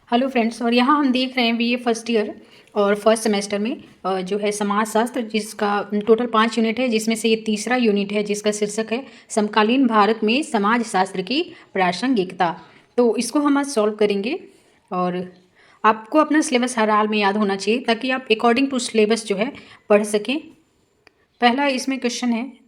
Hello friends. और यहाँ हम देख रहे हैं बीए फर्स्ट ईयर और फर्स्ट सेमेस्टर में जो है समाजशास्त्र, जिसका टोटल 5 यूनिट है, जिसमें से ये तीसरा यूनिट है जिसका शीर्षक है समकालीन भारत में समाजशास्त्र की प्रासंगिकता। तो इसको हम आज सॉल्व करेंगे और आपको अपना सिलेबस हर हाल में याद होना चाहिए ताकि आप अकॉर्डिंग टू सिलेबस जो है पढ़ सकें। पहला इसमें क्वेश्चन है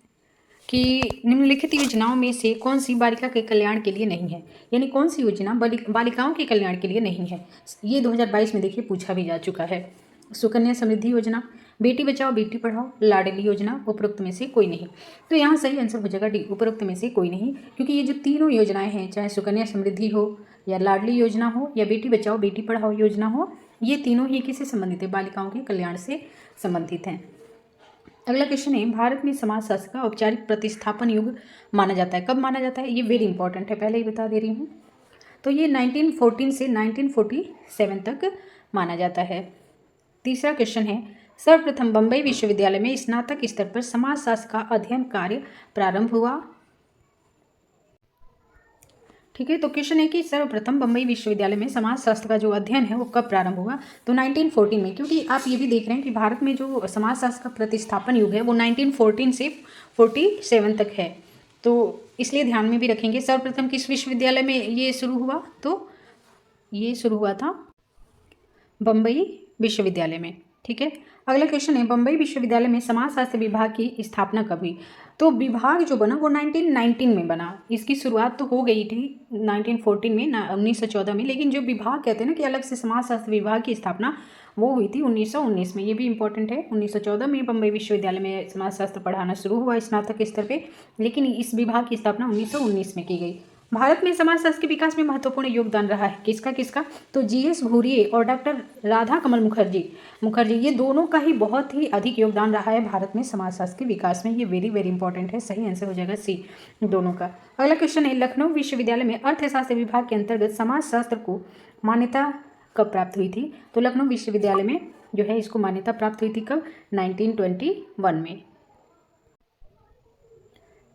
कि निम्नलिखित योजनाओं में से कौन सी बालिका के कल्याण के लिए नहीं है, यानी कौन सी योजना बालिकाओं के कल्याण के लिए नहीं है। ये 2022 में देखिए पूछा भी जा चुका है। सुकन्या समृद्धि योजना, बेटी बचाओ बेटी पढ़ाओ, लाडली योजना, उपरोक्त में से कोई नहीं। तो यहाँ सही आंसर हो जाएगा डी, उपरोक्त में से कोई नहीं, क्योंकि ये जो तीनों योजनाएं हैं, चाहे सुकन्या समृद्धि हो या लाडली योजना हो या बेटी बचाओ बेटी पढ़ाओ योजना हो, ये तीनों ही किससे संबंधित है, बालिकाओं के कल्याण से संबंधित हैं। अगला क्वेश्चन है, भारत में समाजशास्त्र का औपचारिक प्रतिस्थापन युग माना जाता है, कब माना जाता है? ये वेरी इंपॉर्टेंट है, पहले ही बता दे रही हूँ। तो ये 1914 से 1947 तक माना जाता है। तीसरा क्वेश्चन है, सर्वप्रथम बम्बई विश्वविद्यालय में स्नातक स्तर पर समाजशास्त्र का अध्ययन कार्य प्रारंभ हुआ। ठीक है, तो क्वेश्चन है कि सर्वप्रथम बम्बई विश्वविद्यालय में समाजशास्त्र का जो अध्ययन है वो कब प्रारंभ हुआ? तो 1914 में, क्योंकि आप ये भी देख रहे हैं कि भारत में जो समाजशास्त्र का प्रतिस्थापन युग है वो 1914 से 47 तक है, तो इसलिए ध्यान में भी रखेंगे। सर्वप्रथम किस विश्वविद्यालय में ये शुरू हुआ? तो ये शुरू हुआ था बम्बई विश्वविद्यालय में। ठीक है, अगला क्वेश्चन है, बम्बई विश्वविद्यालय में समाजशास्त्र विभाग की स्थापना कब हुई? तो विभाग जो बना वो 1919 में बना। इसकी शुरुआत तो हो गई थी 1914 में, 1914 में, लेकिन जो विभाग कहते हैं ना कि अलग से समाजशास्त्र विभाग की स्थापना, वो हुई थी 1919 में। ये भी इंपॉर्टेंट है। 1914 में बम्बई विश्वविद्यालय में समाजशास्त्र पढ़ाना शुरू हुआ स्नातक स्तर पे, लेकिन इस विभाग की स्थापना 1919 में की गई। भारत में समाजशास्त्र के विकास में महत्वपूर्ण योगदान रहा है किसका किसका? तो जीएस भूरिये और डॉक्टर राधा कमल मुखर्जी ये दोनों का ही बहुत ही अधिक योगदान रहा है भारत में समाजशास्त्र के विकास में। ये वेरी वेरी इंपॉर्टेंट है, सही आंसर हो जाएगा सी, दोनों का। अगला क्वेश्चन है, लखनऊ विश्वविद्यालय में अर्थशास्त्र विभाग के अंतर्गत समाजशास्त्र को मान्यता कब प्राप्त हुई थी? तो लखनऊ विश्वविद्यालय में जो है इसको मान्यता प्राप्त हुई थी कब? 1921 में।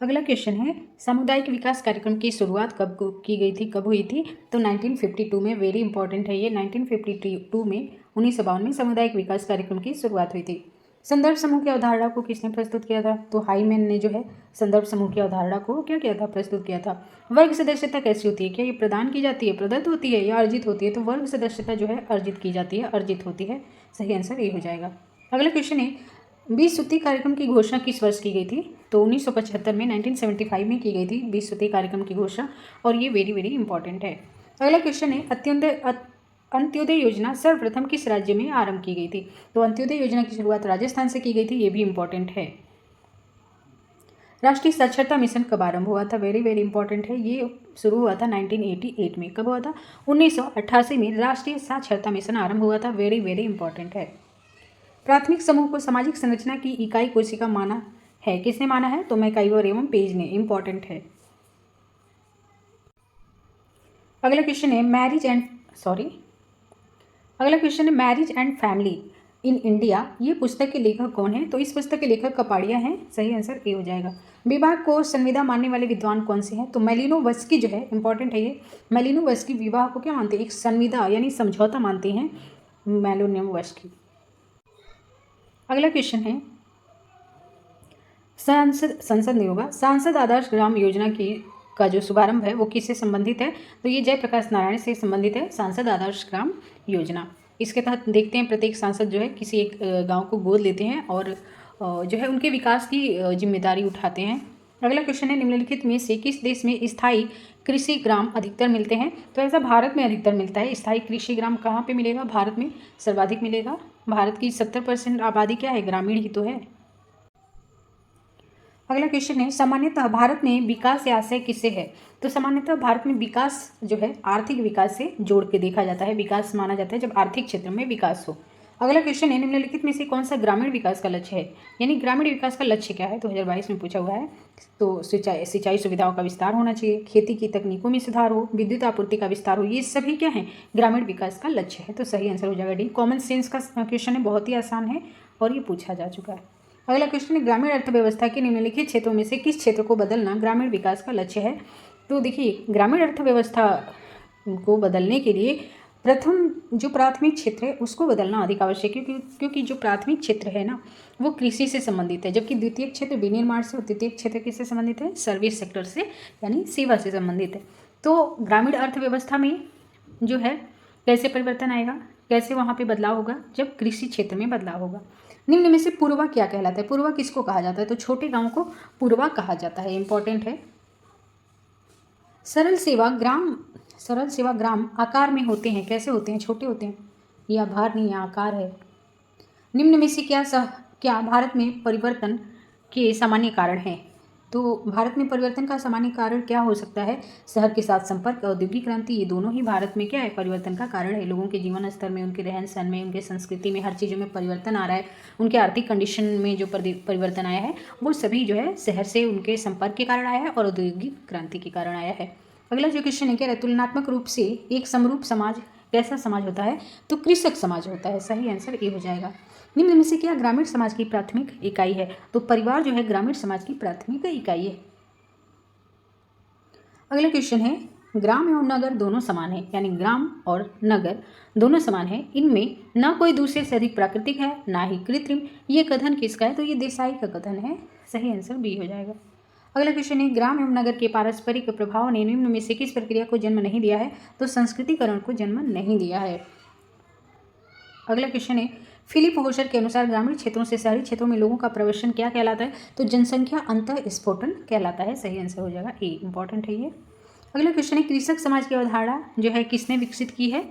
अगला क्वेश्चन है, सामुदायिक विकास कार्यक्रम की शुरुआत कब की गई थी, कब हुई थी? तो 1952 में। वेरी इंपॉर्टेंट है ये, 1952 में 1952 में सामुदायिक विकास कार्यक्रम की शुरुआत हुई थी। संदर्भ समूह की अवधारणा को किसने प्रस्तुत किया था? तो हाईमैन ने जो है संदर्भ समूह की अवधारणा को क्या किया था, प्रस्तुत किया था। वर्ग सदस्यता कैसी होती है? क्या ये प्रदान की जाती है, प्रदत्त होती है या अर्जित होती है? तो वर्ग सदस्यता जो है अर्जित की जाती है, अर्जित होती है। सही आंसर ये हो जाएगा। अगला क्वेश्चन है, 20 सूत्री कार्यक्रम की घोषणा किस वर्ष की गई थी? तो 1975 में, 1975 में की गई थी 20 सूत्री कार्यक्रम की घोषणा, और ये वेरी वेरी इंपॉर्टेंट है। अगला क्वेश्चन है, अंत्योदय योजना सर्वप्रथम किस राज्य में आरंभ की गई थी? तो अंत्योदय योजना की शुरुआत राजस्थान से की गई थी, ये भी इंपॉर्टेंट है। राष्ट्रीय साक्षरता मिशन कब आरंभ हुआ था? वेरी वेरी इंपॉर्टेंट है, ये शुरू हुआ था 1988 में। कब हुआ था? 1988 में राष्ट्रीय साक्षरता मिशन आरंभ हुआ था। वेरी वेरी इंपॉर्टेंट है। प्राथमिक समूह को सामाजिक संरचना की इकाई कोशिका माना है, किसने माना है? तो मैकाइवर एवं पेज ने। इंपॉर्टेंट है। अगला क्वेश्चन है, marriage and family in India, ये पुस्तक के लेखक कौन है? तो इस पुस्तक के लेखक कपाड़िया हैं। सही आंसर ए हो जाएगा। विवाह को संविदा मानने वाले विद्वान कौन से हैं? तो मेलिनोवस्की जो है, इंपॉर्टेंट है ये, मेलिनोवस्की विवाह को क्या मानते हैं? एक संविदा यानी समझौता मानते हैं मेलिनोवस्की। अगला क्वेश्चन है, संसद नहीं होगा, सांसद आदर्श ग्राम योजना की का जो शुभारंभ है वो किससे संबंधित है? तो ये जयप्रकाश नारायण से संबंधित है, सांसद आदर्श ग्राम योजना। इसके तहत देखते हैं प्रत्येक सांसद जो है किसी एक गांव को गोद लेते हैं और जो है उनके विकास की जिम्मेदारी उठाते हैं। अगला क्वेश्चन है, निम्नलिखित में से किस देश में स्थायी कृषि ग्राम अधिकतर मिलते हैं? तो ऐसा भारत में अधिकतर मिलता है। स्थायी कृषि ग्राम कहाँ पे मिलेगा? भारत में सर्वाधिक मिलेगा। भारत की 70% आबादी क्या है? ग्रामीण ही तो है। अगला क्वेश्चन है, सामान्यतः भारत में विकास या आशय किससे है? तो सामान्यतः भारत में विकास जो है आर्थिक विकास से जोड़ के देखा जाता है। विकास माना जाता है जब आर्थिक क्षेत्र में विकास हो। अगला क्वेश्चन है, निम्नलिखित में से कौन सा ग्रामीण विकास का लक्ष्य है, यानी ग्रामीण विकास का लक्ष्य क्या है? 2022 में पूछा हुआ है। तो सिंचाई सुविधाओं का विस्तार होना चाहिए, खेती की तकनीकों में सुधार हो, विद्युत आपूर्ति का विस्तार हो, ये सभी क्या है? ग्रामीण विकास का लक्ष्य है। तो सही आंसर हो जाएगा डी। कॉमन सेंस का क्वेश्चन है, बहुत ही आसान है और ये पूछा जा चुका है। अगला क्वेश्चन है, ग्रामीण अर्थव्यवस्था के निम्नलिखित क्षेत्रों में से किस क्षेत्र को बदलना ग्रामीण विकास का लक्ष्य है? तो देखिए, ग्रामीण अर्थव्यवस्था को बदलने के लिए प्रथम जो प्राथमिक क्षेत्र है उसको बदलना अधिक आवश्यक है, क्योंकि जो प्राथमिक क्षेत्र है ना वो कृषि से संबंधित है, जबकि द्वितीय क्षेत्र विनिर्माण से और तृतीय क्षेत्र किससे संबंधित है, सर्विस सेक्टर से यानी सेवा से संबंधित है। तो ग्रामीण अर्थव्यवस्था में जो है कैसे परिवर्तन आएगा, कैसे वहाँ पे बदलाव होगा, जब कृषि क्षेत्र में बदलाव होगा। निम्न में से पूर्वा क्या कहलाता है, पूर्वा किसको कहा जाता है, तो छोटे गाँव को पूर्वा कहा जाता है, इंपॉर्टेंट है। सरल सेवा ग्राम आकार में होते हैं, कैसे होते हैं, छोटे होते हैं, यह आभार नहीं है, आकार है। निम्न में से क्या भारत में परिवर्तन के सामान्य कारण हैं, तो भारत में परिवर्तन का सामान्य कारण क्या हो सकता है, शहर के साथ संपर्क, औद्योगिक क्रांति, ये दोनों ही भारत में क्या है, परिवर्तन का कारण है। लोगों के जीवन स्तर में, उनके रहन सहन में, उनके संस्कृति में, हर चीज़ों में परिवर्तन आ रहा है। उनके आर्थिक कंडीशन में जो परिवर्तन आया है वो सभी जो है शहर से उनके संपर्क के कारण आया है और औद्योगिक क्रांति के कारण आया है। अगला जो क्वेश्चन है, क्या है, तुलनात्मक रूप से एक समरूप समाज कैसा समाज होता है, तो कृषक समाज होता है, सही आंसर ए हो जाएगा। निम्न में से क्या ग्रामीण समाज की प्राथमिक इकाई है, तो परिवार जो है ग्रामीण समाज की प्राथमिक इकाई है। अगला क्वेश्चन है, ग्राम एवं नगर दोनों समान है, यानी ग्राम और नगर दोनों समान है, इनमें न कोई दूसरे से अधिक प्राकृतिक है ना ही कृत्रिम, ये कथन किसका है, तो ये देसाई का कथन है, सही आंसर बी हो जाएगा। अगला क्वेश्चन है, ग्राम एवं नगर के पारस्परिक प्रभाव ने निम्न में से किस प्रक्रिया को जन्म नहीं दिया है, तो संस्कृतिकरण को जन्म नहीं दिया है। अगला क्वेश्चन है, फिलिप होशर के अनुसार ग्रामीण क्षेत्रों से शहरी क्षेत्रों में लोगों का प्रवेशन क्या कहलाता है, तो जनसंख्या अंतः स्फोटन कहलाता है, सही आंसर हो जाएगा ए, इंपॉर्टेंट है ये। अगला क्वेश्चन है, कृषक समाज की अवधारणा जो है किसने विकसित की है,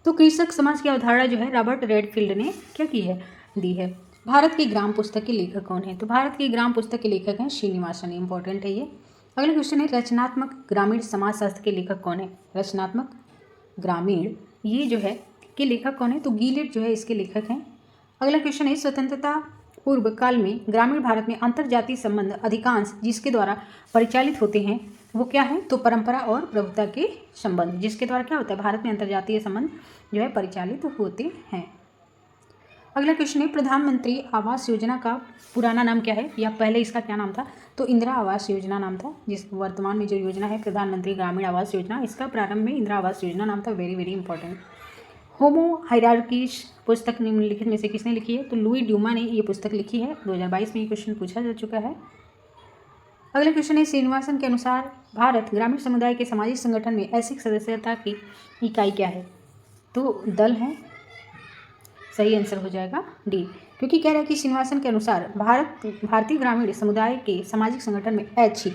तो कृषक समाज की अवधारणा जो है रॉबर्ट रेडफील्ड ने क्या की है, दी है। भारत की ग्राम पुस्तक के लेखक कौन है, तो भारत की ग्राम पुस्तक के लेखक हैं श्रीनिवासन, इंपॉर्टेंट है ये। अगला क्वेश्चन है, रचनात्मक ग्रामीण समाजशास्त्र के लेखक कौन है, रचनात्मक ग्रामीण ये जो है के लेखक कौन है, तो गीलेट जो है इसके लेखक हैं। अगला क्वेश्चन है, स्वतंत्रता पूर्व काल में ग्रामीण भारत में अंतरजातीय संबंध अधिकांश जिसके द्वारा परिचालित होते हैं वो क्या है, तो परंपरा और प्रभुता के संबंध, जिसके द्वारा क्या होता है, भारत में अंतरजातीय संबंध जो है परिचालित होते हैं। अगला क्वेश्चन है, प्रधानमंत्री आवास योजना का पुराना नाम क्या है, या पहले इसका क्या नाम था, तो इंदिरा आवास योजना नाम था। जिस वर्तमान में जो योजना है प्रधानमंत्री ग्रामीण आवास योजना, इसका प्रारंभ में इंदिरा आवास योजना नाम था, वेरी वेरी इंपॉर्टेंट। होमो हायरार्कीज पुस्तक निम्नलिखित में से किसने लिखी है, तो लुई ड्यूमा ने ये पुस्तक लिखी है, 2022 में ये क्वेश्चन पूछा जा चुका है। अगला क्वेश्चन है, श्रीनिवासन के अनुसार भारत ग्रामीण समुदाय के सामाजिक संगठन में ऐच्छिक सदस्यता की इकाई क्या है, तो दल है, सही आंसर हो जाएगा डी, क्योंकि कह रहा है कि श्रीनिवासन के अनुसार भारतीय ग्रामीण समुदाय के सामाजिक संगठन में ऐच्छिक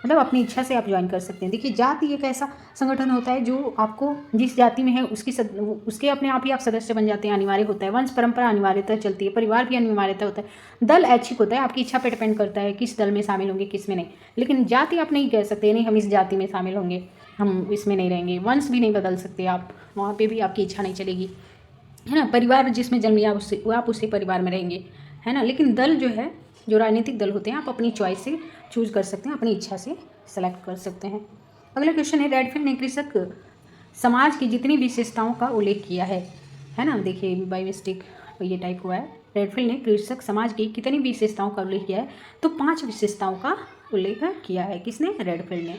मतलब अपनी इच्छा से आप ज्वाइन कर सकते हैं। देखिए जाति एक ऐसा संगठन होता है जो आपको जिस जाति में है उसके अपने आप ही आप सदस्य बन जाते हैं, अनिवार्य होता है। वंश परंपरा अनिवार्यता चलती है, परिवार भी अनिवार्यता होता है। दल ऐच्छिक होता है, आपकी इच्छा पर डिपेंड करता है किस दल में शामिल होंगे किस में नहीं। लेकिन जाति आप नहीं कह सकते नहीं हम इस जाति में शामिल होंगे, हम इसमें नहीं रहेंगे। वंश भी नहीं बदल सकते आप, वहाँ पर भी आपकी इच्छा नहीं चलेगी, है ना। परिवार जिसमें जन्म लिया आप उसी परिवार में रहेंगे, है ना। लेकिन दल जो है, जो राजनीतिक दल होते हैं, आप अपनी चॉइस से चूज कर सकते हैं, अपनी इच्छा से सेलेक्ट कर सकते हैं। अगला क्वेश्चन है, रेडफील्ड ने कृषक समाज की जितनी विशेषताओं का उल्लेख किया है ना। देखिए बाय मिस्टेक ये टाइप हुआ है। रेडफील्ड ने कृषक समाज की कितनी विशेषताओं का उल्लेख किया है, तो 5 विशेषताओं का उल्लेख किया है। किसने, रेडफील्ड ने।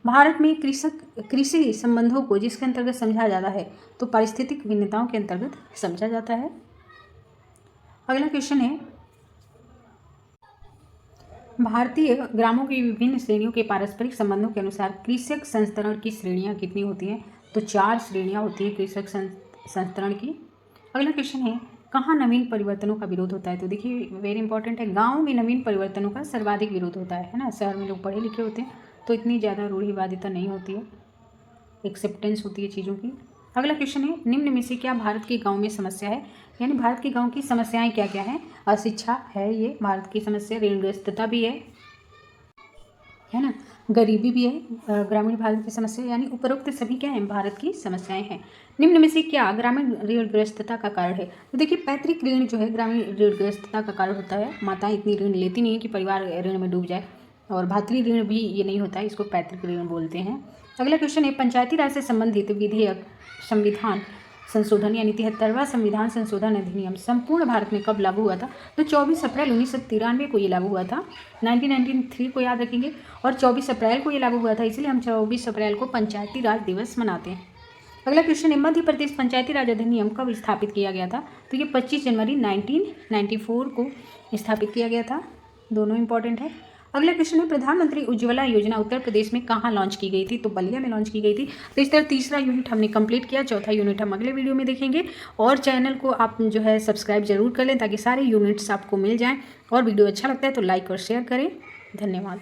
भारत में कृषि संबंधों को जिसके अंतर्गत समझा जाता है, तो पारिस्थितिक भिन्नताओं के अंतर्गत समझा जाता है। अगला क्वेश्चन है, भारतीय ग्रामों की विभिन्न श्रेणियों के पारस्परिक संबंधों के अनुसार कृषक संस्तरण की श्रेणियां कितनी होती हैं, तो 4 श्रेणियां होती हैं कृषक संस्तरण की। अगला क्वेश्चन है, कहाँ नवीन परिवर्तनों का विरोध होता है, तो देखिए वेरी इंपॉर्टेंट है, गाँव में नवीन परिवर्तनों का सर्वाधिक विरोध होता है ना। शहर में लोग पढ़े लिखे होते हैं तो इतनी ज़्यादा रूढ़िवादिता नहीं होती है, एक्सेप्टेंस होती है चीज़ों की। अगला क्वेश्चन है, निम्न में से क्या भारत के गांव में समस्या है, यानी भारत के गांव की समस्याएं क्या क्या हैं। अशिक्षा है ये भारत की समस्या, ऋणग्रस्तता भी है ना, गरीबी भी है ग्रामीण भारत की समस्या, यानी उपरोक्त सभी क्या हैं, भारत की समस्याएं हैं। निम्न में से क्या ग्रामीण ऋणग्रस्तता का कारण है, तो देखिए पैतृक ऋण जो है ग्रामीण ऋणग्रस्तता का कारण होता है। माताएं इतनी ऋण लेती नहीं है कि परिवार ऋण में डूब जाए, और भातृ ऋण भी ये नहीं होता है, इसको पैतृक ऋण बोलते हैं। अगला क्वेश्चन है, पंचायती राज से संबंधित विधेयक संविधान संशोधन यानी 73वां संविधान संशोधन अधिनियम संपूर्ण भारत में कब लागू हुआ था? तो 24 अप्रैल 1993 को ये लागू हुआ था। 1993 को याद रखेंगे और 24 अप्रैल को ये लागू हुआ था, इसलिए हम 24 अप्रैल को पंचायती राज दिवस मनाते हैं। अगला क्वेश्चन है, मध्य प्रदेश पंचायती राज अधिनियम कब स्थापित किया गया था? तो ये 25 जनवरी 1994 को स्थापित किया गया था। दोनों इंपॉर्टेंट है। अगला क्वेश्चन है, प्रधानमंत्री उज्ज्वला योजना उत्तर प्रदेश में कहाँ लॉन्च की गई थी? तो बलिया में लॉन्च की गई थी। तो इस तरह तीसरा यूनिट हमने कंप्लीट किया, चौथा यूनिट हम अगले वीडियो में देखेंगे। और चैनल को आप जो है सब्सक्राइब जरूर कर लें ताकि सारे यूनिट्स आपको मिल जाएँ। और वीडियो अच्छा लगता है तो लाइक और शेयर करें। धन्यवाद।